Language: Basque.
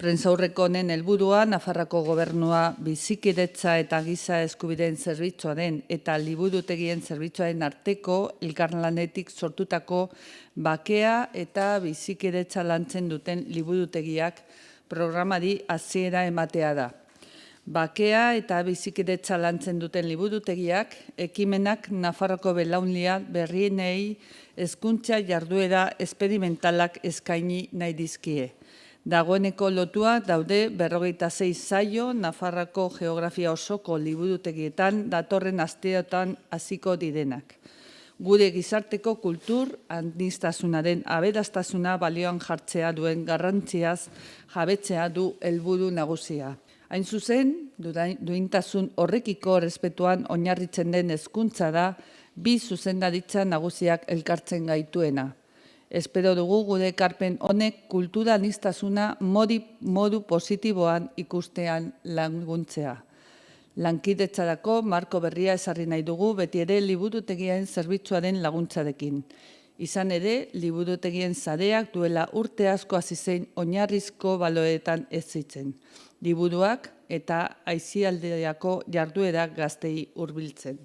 Prentsaurreko honen helburua Nafarroako Gobernua bizikidetza eta giza eskubideen zerbitzuaren eta liburutegien zerbitzuaren arteko elkarlanetik sortutako bakea eta bizikidetza lantzen duten liburutegiak programari hasiera ematea da. Bakea eta bizikidetza lantzen duten liburutegiak ekimenak Nafarroako belaunaldi berrienei hezkuntza jarduera esperimentalak eskaini nahi dizkie. Dagoeneko lotua daude 26 saio Nafarroako geografia osoko liburutegietan datorren asteotan hasiko direnak. Gure gizarteko kultur aniztasunaren aberastasuna balioan jartzea duen garrantziaz jabetzea du helburu nagusia. Hain zuzen, duintasun horrekiko errespetuan oinarritzen den hezkuntza da bi zuzendaritza nagusiak elkartzen gaituena. Espero dugu gure ekarpen honek kultura aniztasuna modu positiboan ikustean laguntzea. Lankidetzarako marko berria ezarri nahi dugu beti ere liburutegien zerbitzuaren laguntzarekin. Izan ere, liburutegien sareak duela urte asko hasi zen oinarrizko baloreetan hezitzen. Liburuak eta aisialdirako jarduerak gaztei hurbiltzen.